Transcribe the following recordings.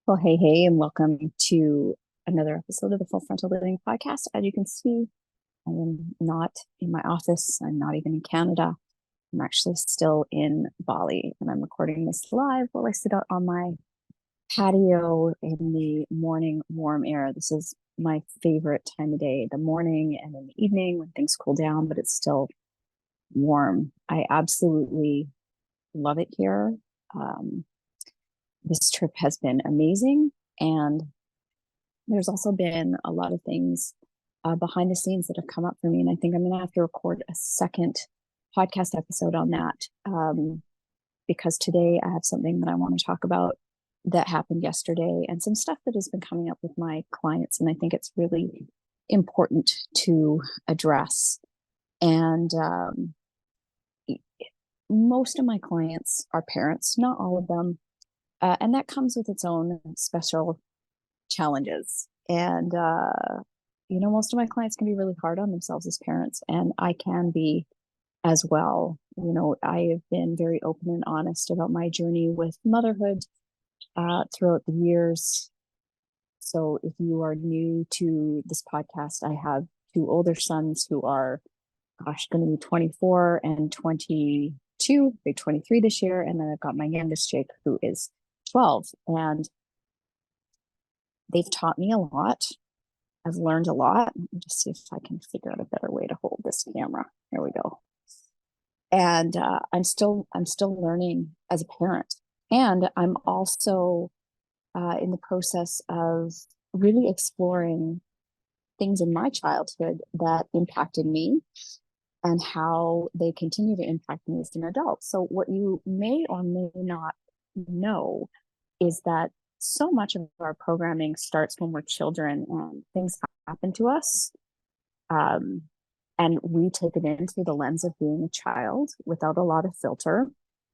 Well, hey, and welcome to another episode of the Full Frontal Living podcast. As you can see, I am not in my office. I'm not even in Canada. I'm actually still in Bali, and I'm recording this live while I sit out on my patio in the morning warm air. This is my favorite time of day, the morning and in the evening when things cool down, but it's still warm. I absolutely love it here. This trip has been amazing, and there's also been a lot of things behind the scenes that have come up for me, and I think I'm going to have to record a second podcast episode on that, because today I have something that I want to talk about that happened yesterday and some stuff that has been coming up with my clients, and I think it's really important to address. And most of my clients are parents, not all of them. And that comes with its own special challenges. And, most of my clients can be really hard on themselves as parents, and I can be as well. I have been very open and honest about my journey with motherhood throughout the years. So if you are new to this podcast, I have two older sons who are, going to be 24 and 22, they're 23 this year. And then I've got my youngest, Jake, who is 12. And they've taught me a lot. I've learned a lot. Let me just see if I can figure out a better way to hold this camera. There we go. And I'm still learning as a parent. And I'm also in the process of really exploring things in my childhood that impacted me and how they continue to impact me as an adult. So what you may or may not know is that so much of our programming starts when we're children and things happen to us. And we take it in through the lens of being a child without a lot of filter.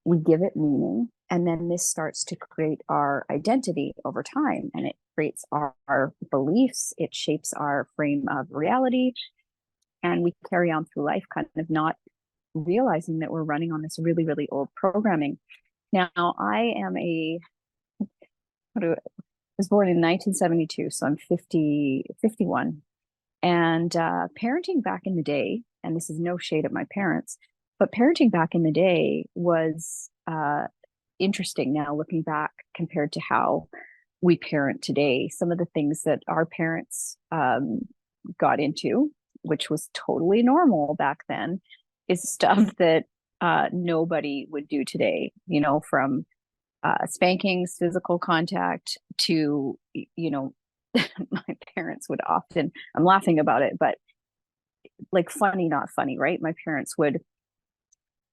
We give it meaning. And then this starts to create our identity over time. And it creates our beliefs. It shapes our frame of reality. And we carry on through life kind of not realizing that we're running on this really, really old programming. Now, I was born in 1972, so I'm 51. And parenting back in the day, and this is no shade at my parents, but parenting back in the day was interesting now looking back compared to how we parent today. Some of the things that our parents got into, which was totally normal back then, is stuff that nobody would do today, from spankings, physical contact to, my parents would often, I'm laughing about it, but like funny, not funny, right? My parents would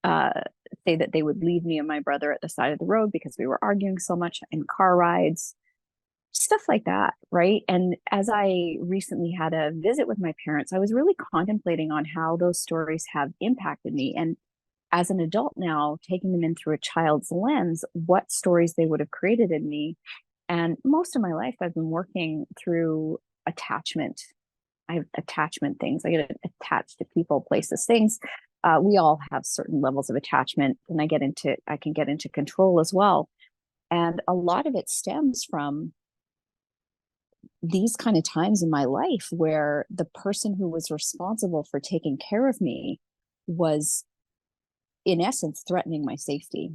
say that they would leave me and my brother at the side of the road because we were arguing so much in car rides, stuff like that, right? And as I recently had a visit with my parents, I was really contemplating on how those stories have impacted me. And as an adult now, taking them in through a child's lens, what stories they would have created in me. And most of my life, I've been working through attachment. I have attachment things. I get attached to people, places, things. We all have certain levels of attachment, and I can get into control as well. And a lot of it stems from these kind of times in my life where the person who was responsible for taking care of me was, in essence, threatening my safety.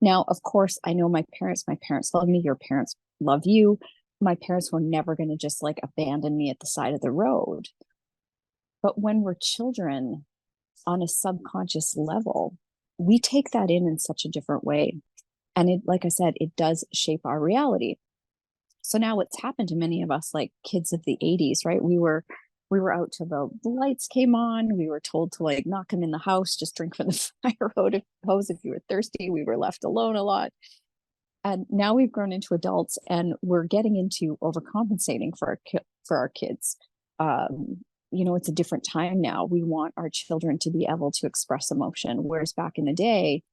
Now, of course, I know my parents love me. Your parents love you. My parents were never going to just like abandon me at the side of the road. But when we're children, on a subconscious level, we take that in such a different way. And it, like I said, it does shape our reality. So now what's happened to many of us, like kids of the 80s, right? We were out till the lights came on. We were told to like not come in the house, just drink from the fire hose if you were thirsty. We were left alone a lot. And now we've grown into adults and we're getting into overcompensating for our kids. It's a different time now. We want our children to be able to express emotion. Whereas back in the day,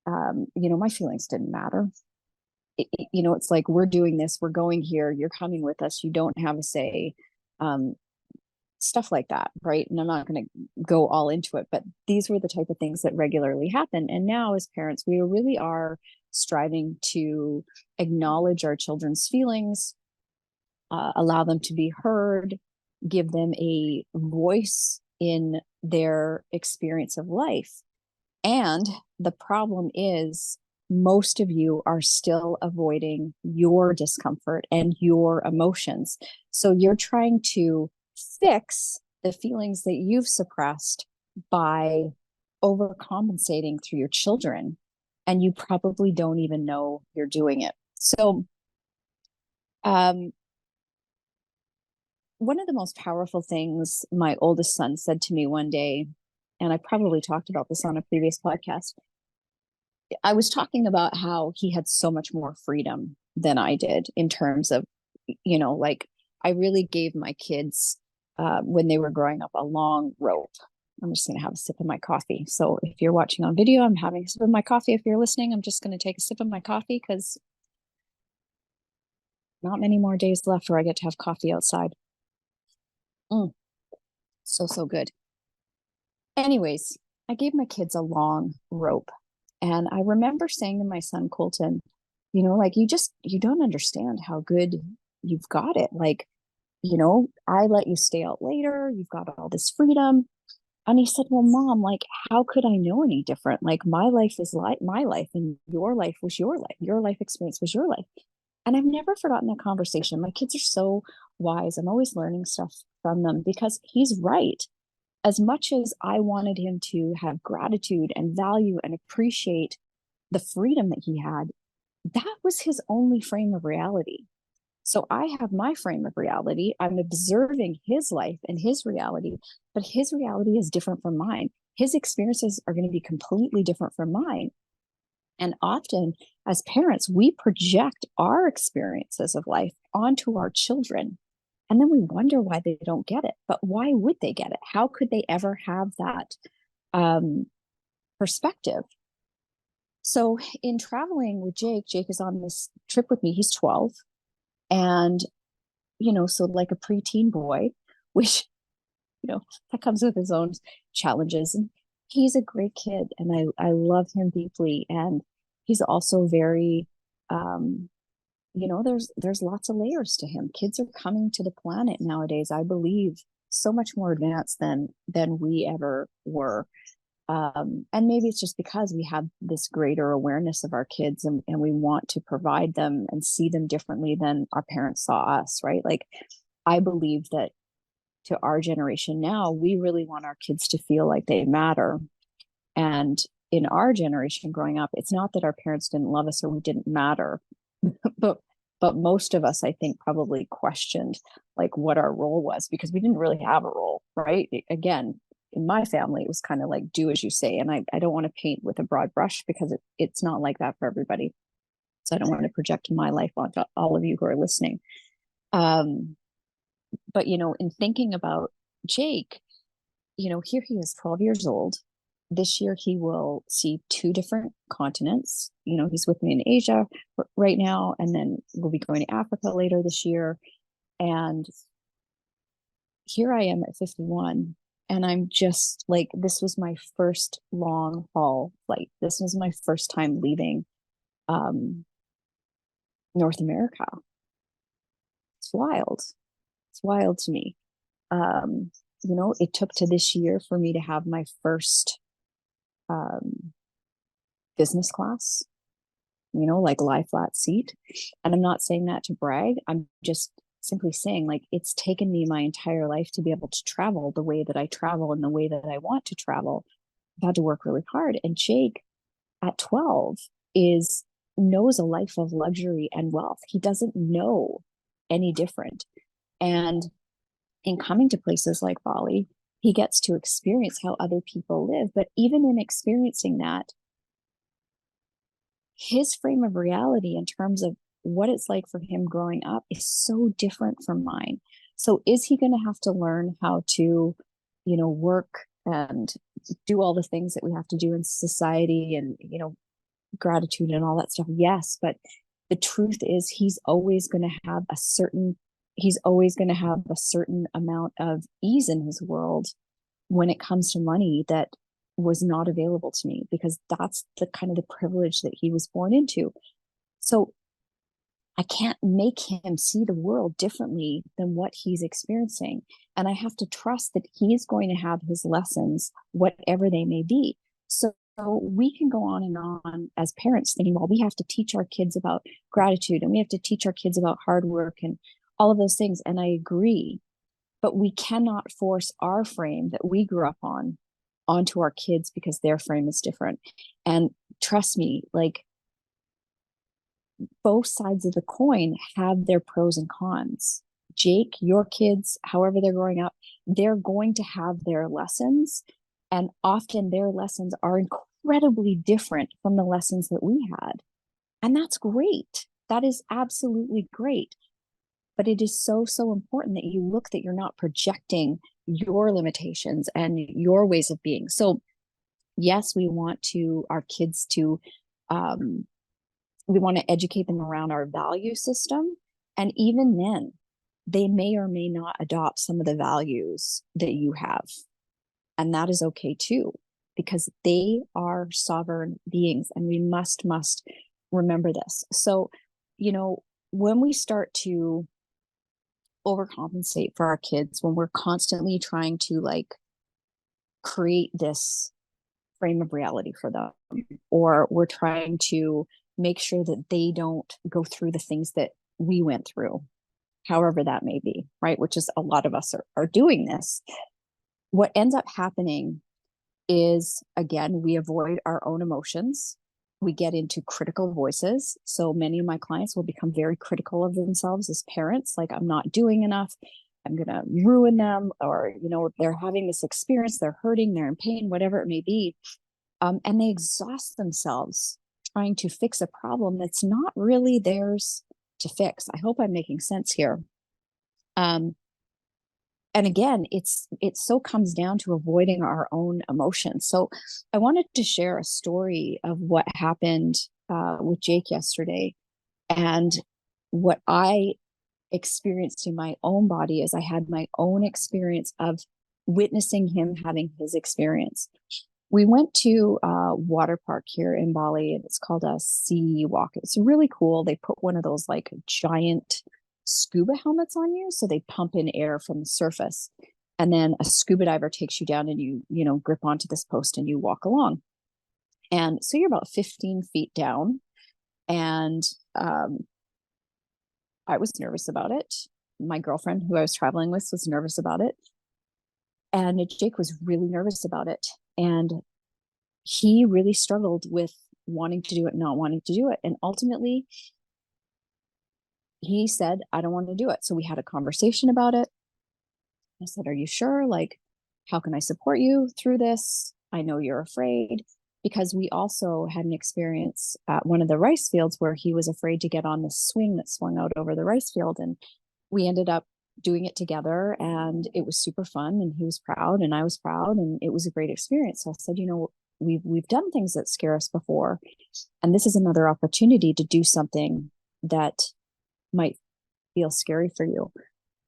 my feelings didn't matter. It's like, we're doing this, we're going here, you're coming with us, you don't have a say. stuff like that, right? And I'm not going to go all into it, but these were the type of things that regularly happen. And now, as parents, we really are striving to acknowledge our children's feelings, allow them to be heard, give them a voice in their experience of life. And the problem is, most of you are still avoiding your discomfort and your emotions. So you're trying to fix the feelings that you've suppressed by overcompensating through your children. And you probably don't even know you're doing it. So, one of the most powerful things my oldest son said to me one day, and I probably talked about this on a previous podcast. I was talking about how he had so much more freedom than I did in terms of, like I really gave my kids, when they were growing up, a long rope. I'm just going to have a sip of my coffee. So if you're watching on video, I'm having a sip of my coffee. If you're listening, I'm just going to take a sip of my coffee because not many more days left where I get to have coffee outside. So good. Anyways, I gave my kids a long rope. And I remember saying to my son, Colton, like you don't understand how good you've got it. Like, I let you stay out later. You've got all this freedom. And he said, well, Mom, like, how could I know any different? Like, my life is like my life and your life was your life. Your life experience was your life. And I've never forgotten that conversation. My kids are so wise. I'm always learning stuff from them because he's right. As much as I wanted him to have gratitude and value and appreciate the freedom that he had, that was his only frame of reality. So I have my frame of reality. I'm observing his life and his reality, but his reality is different from mine. His experiences are going to be completely different from mine. And often, as parents, we project our experiences of life onto our children. And then we wonder why they don't get it. But why would they get it? How could they ever have that perspective? So, in traveling with Jake is on this trip with me. He's 12. And, so like a preteen boy, which, that comes with his own challenges. And he's a great kid. And I love him deeply. And he's also very, there's lots of layers to him. Kids are coming to the planet nowadays, I believe, so much more advanced than we ever were. And maybe it's just because we have this greater awareness of our kids and we want to provide them and see them differently than our parents saw us, right? Like, I believe that to our generation now, we really want our kids to feel like they matter. And in our generation growing up, it's not that our parents didn't love us or we didn't matter, but most of us, I think, probably questioned like what our role was because we didn't really have a role, right? Again, in my family, it was kind of like do as you say. And I don't want to paint with a broad brush because it's not like that for everybody. So I don't want to project my life onto all of you who are listening. But, in thinking about Jake, here he is 12 years old. This year he will see 2 different continents. He's with me in Asia right now, and then we'll be going to Africa later this year. And here I am at 51. And I'm just like, this was my first long haul flight. This was my first time leaving North America. It's wild. It's wild to me. It took to this year for me to have my first business class, like lie flat seat. And I'm not saying that to brag. I'm just simply saying, like, it's taken me my entire life to be able to travel the way that I travel and the way that I want to travel. I've had to work really hard. And Jake at 12 knows a life of luxury and wealth. He doesn't know any different. And in coming to places like Bali, he gets to experience how other people live. But even in experiencing that, his frame of reality in terms of what it's like for him growing up is so different from mine. So is he going to have to learn how to, work and do all the things that we have to do in society and, gratitude and all that stuff? Yes. But the truth is he's always going to have a certain he's always going to have a certain amount of ease in his world when it comes to money that was not available to me, because that's the kind of the privilege that he was born into. So I can't make him see the world differently than what he's experiencing. And I have to trust that he's going to have his lessons, whatever they may be. So we can go on and on as parents thinking, well, we have to teach our kids about gratitude and we have to teach our kids about hard work and all of those things. And I agree, but we cannot force our frame that we grew up on onto our kids because their frame is different. And trust me, like, both sides of the coin have their pros and cons. Jake, your kids, however they're growing up, they're going to have their lessons. And often their lessons are incredibly different from the lessons that we had. And that's great. That is absolutely great. But it is so, so important that you look that you're not projecting your limitations and your ways of being. So, yes, we want our kids to, we want to educate them around our value system. And even then, they may or may not adopt some of the values that you have. And that is okay too, because they are sovereign beings and we must remember this. So, when we start to overcompensate for our kids, when we're constantly trying to like create this frame of reality for them, or we're trying to make sure that they don't go through the things that we went through, however that may be, right? Which is a lot of us are doing this. What ends up happening is, again, we avoid our own emotions. We get into critical voices. So many of my clients will become very critical of themselves as parents, like, I'm not doing enough, I'm going to ruin them, or, they're having this experience, they're hurting, they're in pain, whatever it may be. And they exhaust themselves trying to fix a problem that's not really theirs to fix. I hope I'm making sense here. And again, it so comes down to avoiding our own emotions. So I wanted to share a story of what happened with Jake yesterday, and what I experienced in my own body as I had my own experience of witnessing him having his experience. We went to a water park here in Bali, and it's called a Sea Walk. It's really cool. They put one of those like giant scuba helmets on you, so they pump in air from the surface, and then a scuba diver takes you down, and you grip onto this post and you walk along. And so you're about 15 feet down, and I was nervous about it. My girlfriend, who I was traveling with, was nervous about it, and Jake was really nervous about it. And he really struggled with wanting to do it, not wanting to do it. And ultimately, he said, I don't want to do it. So we had a conversation about it. I said, are you sure? Like, how can I support you through this? I know you're afraid. Because we also had an experience at one of the rice fields where he was afraid to get on the swing that swung out over the rice field. And we ended up doing it together, and it was super fun, and he was proud and I was proud, and it was a great experience. So I said, we've done things that scare us before, and this is another opportunity to do something that might feel scary for you.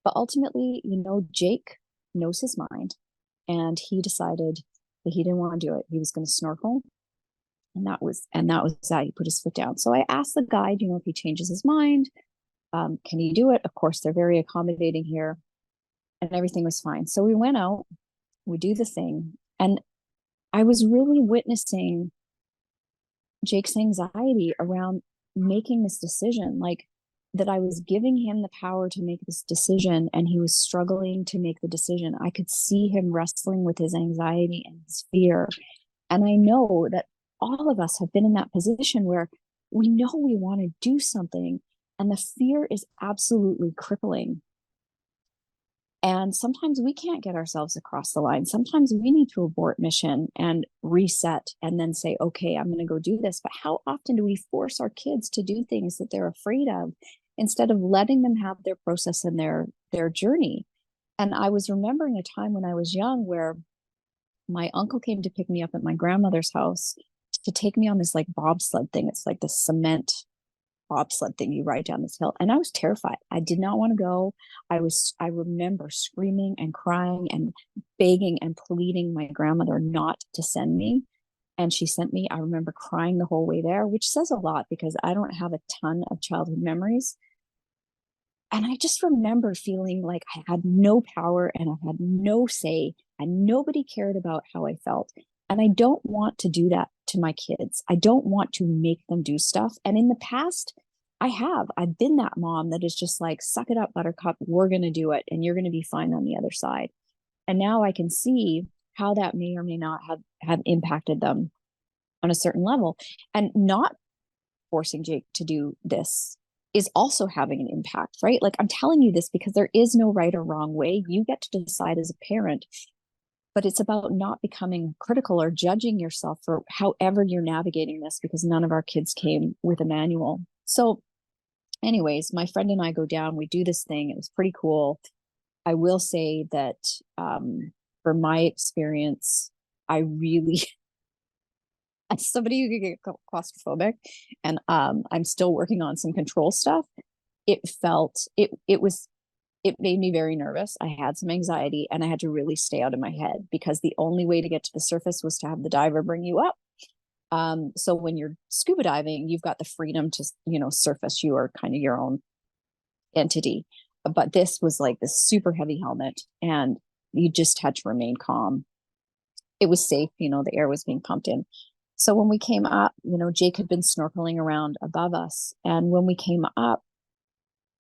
But ultimately, Jake knows his mind, and he decided that he didn't want to do it. He was going to snorkel, and that was that. He put his foot down. So I asked the guide, if he changes his mind, can he do it? Of course, they're very accommodating here, and everything was fine. So we went out, we do the thing, and I was really witnessing Jake's anxiety around making this decision, like that I was giving him the power to make this decision, and he was struggling to make the decision. I could see him wrestling with his anxiety and his fear. And I know that all of us have been in that position where we know we want to do something, and the fear is absolutely crippling. And sometimes we can't get ourselves across the line. Sometimes we need to abort mission and reset and then say, okay, I'm going to go do this. But how often do we force our kids to do things that they're afraid of instead of letting them have their process and their journey? And I was remembering a time when I was young where my uncle came to pick me up at my grandmother's house to take me on this like bobsled thing. It's like this cement bobsled thing you ride down this hill. And I was terrified. I did not want to go. I remember screaming and crying and begging and pleading my grandmother not to send me. And she sent me. I remember crying the whole way there, which says a lot because I don't have a ton of childhood memories. And I just remember feeling like I had no power and I had no say and nobody cared about how I felt. And I don't want to do that to my kids. I don't want to make them do stuff. And in the past, I've been that mom that is just like, suck it up, buttercup. We're going to do it. And you're going to be fine on the other side. And now I can see how that may or may not have impacted them on a certain level. And not forcing Jake to do this is also having an impact, right? Like, I'm telling you this because there is no right or wrong way. You get to decide as a parent, but it's about not becoming critical or judging yourself for however you're navigating this, because none of our kids came with a manual. So anyways, my friend and I go down, we do this thing. It was pretty cool. I will say that for my experience, I really, as somebody who could get claustrophobic, and I'm still working on some control stuff, it made me very nervous. I had some anxiety and I had to really stay out of my head because the only way to get to the surface was to have the diver bring you up. So when you're scuba diving, you've got the freedom to, surface. You are kind of your own entity. But this was like this super heavy helmet and you just had to remain calm. It was safe, the air was being pumped in. So when we came up, Jake had been snorkeling around above us. And when we came up,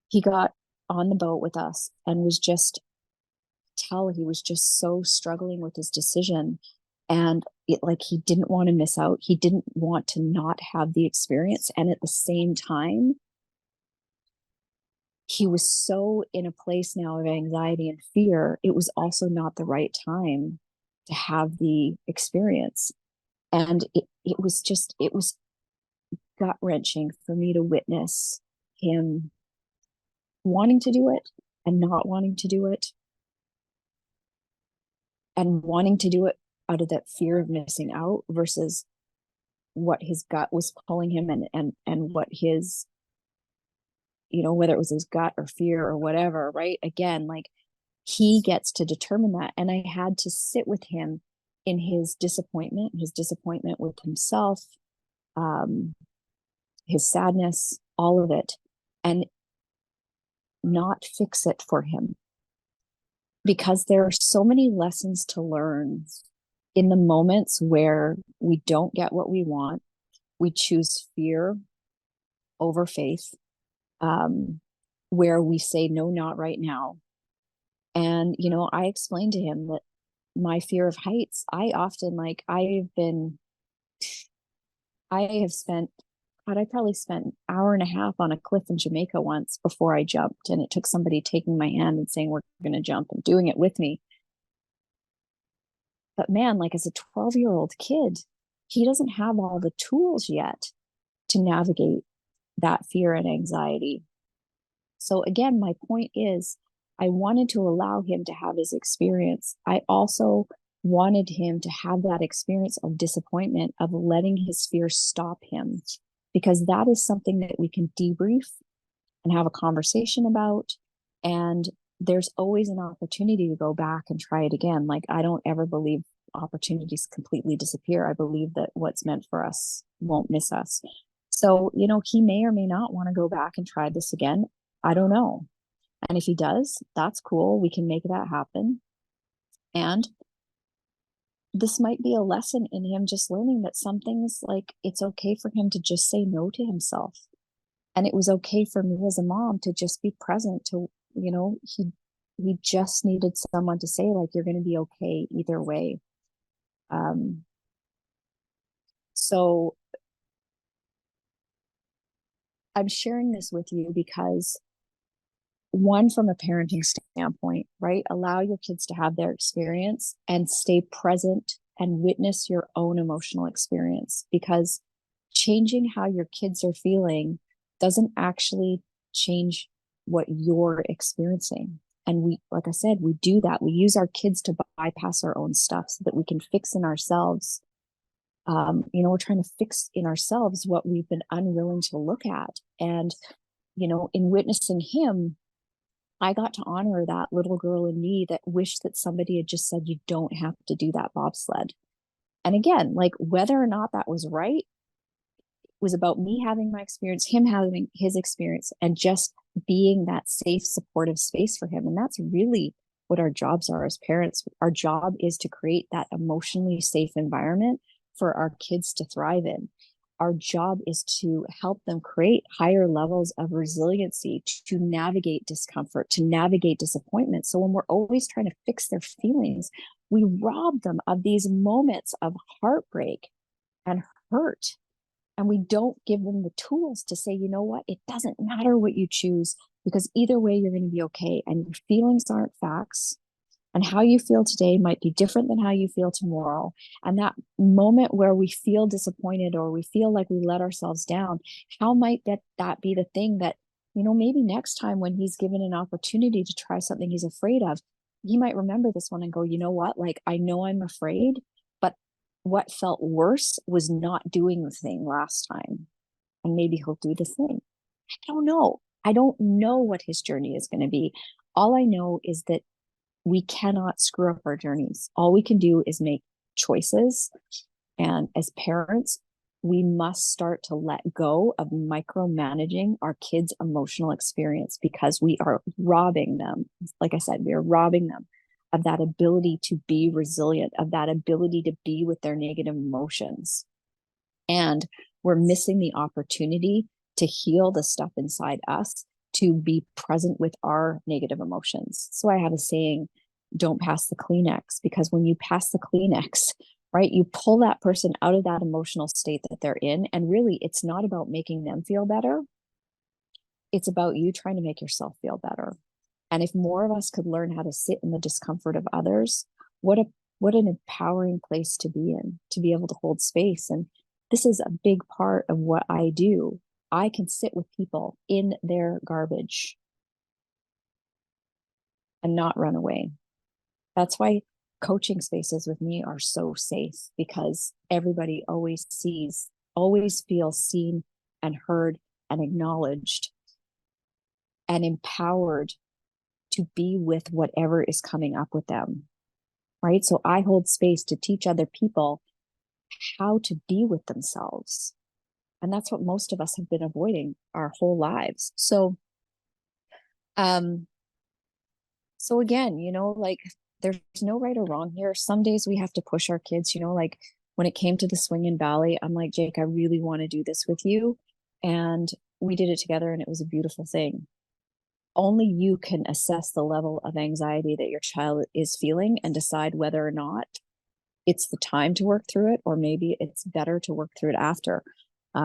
he got on the boat with us and he was just so struggling with his decision. And he didn't want to miss out. He didn't want to not have the experience. And at the same time, he was so in a place now of anxiety and fear. It was also not the right time to have the experience. And it was gut wrenching for me to witness him wanting to do it and not wanting to do it, and wanting to do it out of that fear of missing out versus what his gut was pulling him, and what his, whether it was his gut or fear or whatever, right? Again, like, he gets to determine that. And I had to sit with him in his disappointment with himself, his sadness, all of it, and not fix it for him. Because there are so many lessons to learn in the moments where we don't get what we want. We choose fear over faith, where we say, no, not right now. And, I explained to him that my fear of heights, I probably spent an hour and a half on a cliff in Jamaica once before I jumped. And it took somebody taking my hand and saying, we're going to jump, and doing it with me. But man, like, as a 12-year-old kid, he doesn't have all the tools yet to navigate that fear and anxiety. So again, my point is, I wanted to allow him to have his experience. I also wanted him to have that experience of disappointment, of letting his fear stop him, because that is something that we can debrief and have a conversation about. And there's always an opportunity to go back and try it again. Like, I don't ever believe opportunities completely disappear. I believe that what's meant for us won't miss us. So, he may or may not want to go back and try this again. I don't know. And if he does, that's cool. We can make that happen. And this might be a lesson in him just learning that some things, like, it's okay for him to just say no to himself. And it was okay for me as a mom to just be present to, he just needed someone to say, like, you're going to be okay either way. So I'm sharing this with you because, one, from a parenting standpoint, right? Allow your kids to have their experience and stay present and witness your own emotional experience, because changing how your kids are feeling doesn't actually change what you're experiencing. And we, like I said, we do that. We use our kids to bypass our own stuff so that we can fix in ourselves We're trying to fix in ourselves what we've been unwilling to look at. And, in witnessing him, I got to honor that little girl in me that wished that somebody had just said, you don't have to do that bobsled. And again, like whether or not that was right was about me having my experience, him having his experience, and just being that safe, supportive space for him. And that's really what our jobs are as parents. Our job is to create that emotionally safe environment for our kids to thrive in. Our job is to help them create higher levels of resiliency, to navigate discomfort, to navigate disappointment. So when we're always trying to fix their feelings, we rob them of these moments of heartbreak and hurt. And we don't give them the tools to say, you know what, it doesn't matter what you choose, because either way, you're going to be okay. And your feelings aren't facts. And how you feel today might be different than how you feel tomorrow. And that moment where we feel disappointed or we feel like we let ourselves down, how might that be the thing that, maybe next time when he's given an opportunity to try something he's afraid of, he might remember this one and go, you know what, like, I know I'm afraid, but what felt worse was not doing the thing last time. And maybe he'll do the thing. I don't know. I don't know what his journey is going to be. All I know is that we cannot screw up our journeys. All we can do is make choices. And as parents, we must start to let go of micromanaging our kids' emotional experience, because we are robbing them. Like I said, we are robbing them of that ability to be resilient, of that ability to be with their negative emotions. And we're missing the opportunity to heal the stuff inside us, to be present with our negative emotions. So I have a saying, don't pass the Kleenex, because when you pass the Kleenex, right, you pull that person out of that emotional state that they're in. And really, it's not about making them feel better. It's about you trying to make yourself feel better. And if more of us could learn how to sit in the discomfort of others, what an empowering place to be in, to be able to hold space. And this is a big part of what I do. I can sit with people in their garbage and not run away. That's why coaching spaces with me are so safe, because everybody always feels seen and heard and acknowledged and empowered to be with whatever is coming up with them. Right. So I hold space to teach other people how to be with themselves. And that's what most of us have been avoiding our whole lives. So again, like, there's no right or wrong here. Some days we have to push our kids, like when it came to the swing in Bali, I'm like, Jake, I really want to do this with you. And we did it together, and it was a beautiful thing. Only you can assess the level of anxiety that your child is feeling and decide whether or not it's the time to work through it, or maybe it's better to work through it after.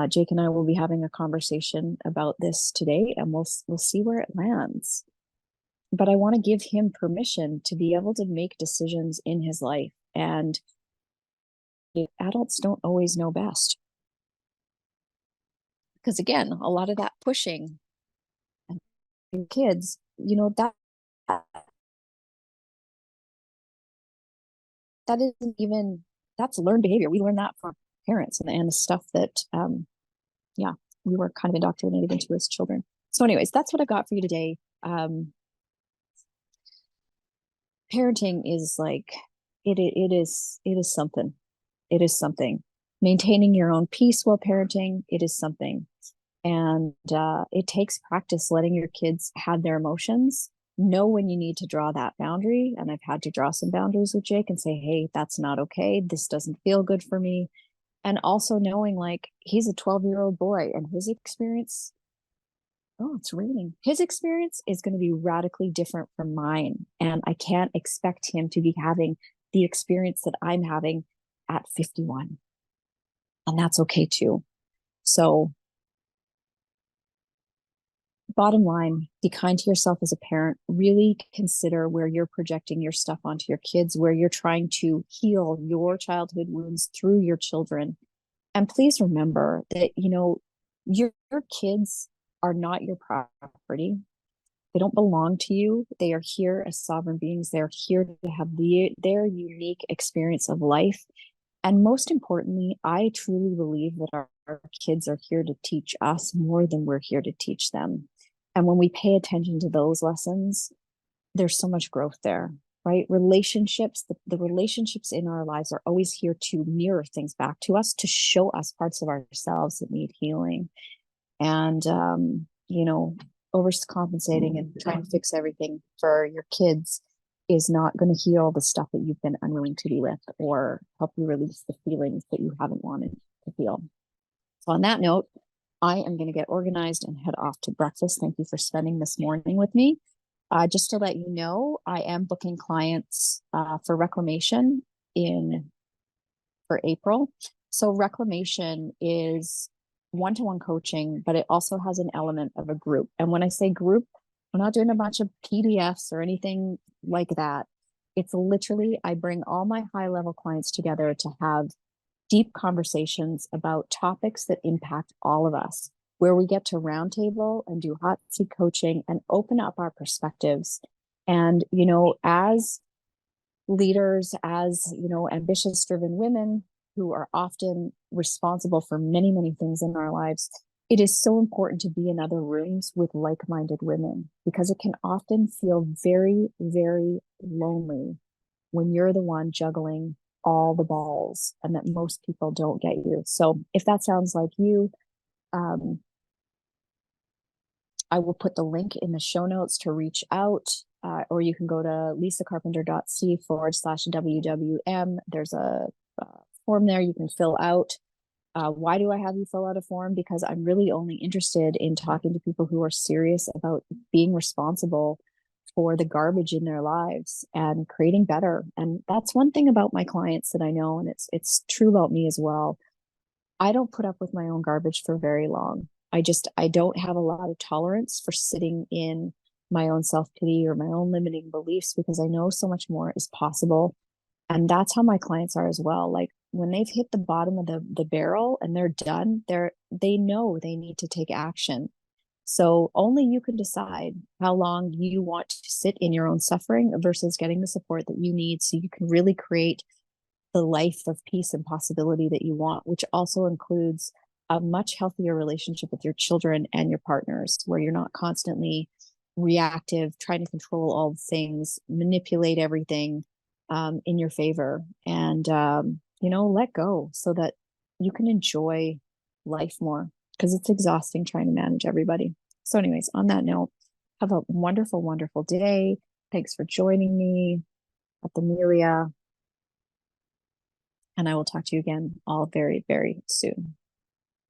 Jake and I will be having a conversation about this today, and we'll see where it lands. But I want to give him permission to be able to make decisions in his life. And adults don't always know best. Because again, a lot of that pushing and kids, that isn't even, that's learned behavior. We learn that from parents and the stuff that, we were kind of indoctrinated into as children. So anyways, that's what I got for you today. Parenting is like, it is something. It is something. Maintaining your own peace while parenting, it is something. And it takes practice letting your kids have their emotions, know when you need to draw that boundary. And I've had to draw some boundaries with Jake and say, hey, that's not okay. This doesn't feel good for me. And also knowing, like, he's a 12-year-old boy, and his experience, oh, it's raining. His experience is going to be radically different from mine. And I can't expect him to be having the experience that I'm having at 51. And that's okay too. So bottom line, be kind to yourself as a parent. Really consider where you're projecting your stuff onto your kids, where you're trying to heal your childhood wounds through your children. And please remember that, your kids are not your property. They don't belong to you. They are here as sovereign beings. They're here to have their unique experience of life. And most importantly, I truly believe that our kids are here to teach us more than we're here to teach them. And when we pay attention to those lessons, there's so much growth there, right? Relationships, the relationships in our lives are always here to mirror things back to us, to show us parts of ourselves that need healing. And, overcompensating and trying to fix everything for your kids is not going to heal the stuff that you've been unwilling to be with or help you release the feelings that you haven't wanted to feel. So, on that note, I am going to get organized and head off to breakfast. Thank you for spending this morning with me. Just to let you know, I am booking clients for reclamation for April. So reclamation is one-to-one coaching, but it also has an element of a group. And when I say group, I'm not doing a bunch of PDFs or anything like that. It's literally, I bring all my high-level clients together to have deep conversations about topics that impact all of us, where we get to roundtable and do hot seat coaching and open up our perspectives. And, as leaders, as, ambitious, driven women who are often responsible for many, many things in our lives, it is so important to be in other rooms with like-minded women because it can often feel very, very lonely when you're the one juggling all the balls and that most people don't get you. So if that sounds like you, I will put the link in the show notes to reach out, or you can go to lisacarpenter.c/WWM. There's a form there you can fill out. Why do I have you fill out a form? Because I'm really only interested in talking to people who are serious about being responsible for the garbage in their lives and creating better. And that's one thing about my clients that I know, and it's true about me as well. I don't put up with my own garbage for very long. I don't have a lot of tolerance for sitting in my own self-pity or my own limiting beliefs because I know so much more is possible. And that's how my clients are as well. Like when they've hit the bottom of the barrel and they're done, they know they need to take action. So only you can decide how long you want to sit in your own suffering versus getting the support that you need so you can really create the life of peace and possibility that you want, which also includes a much healthier relationship with your children and your partners, where you're not constantly reactive, trying to control all things, manipulate everything in your favor, and let go so that you can enjoy life more because it's exhausting trying to manage everybody. So, anyways, on that note, have a wonderful, wonderful day. Thanks for joining me at the Melia. And I will talk to you again all very, very soon.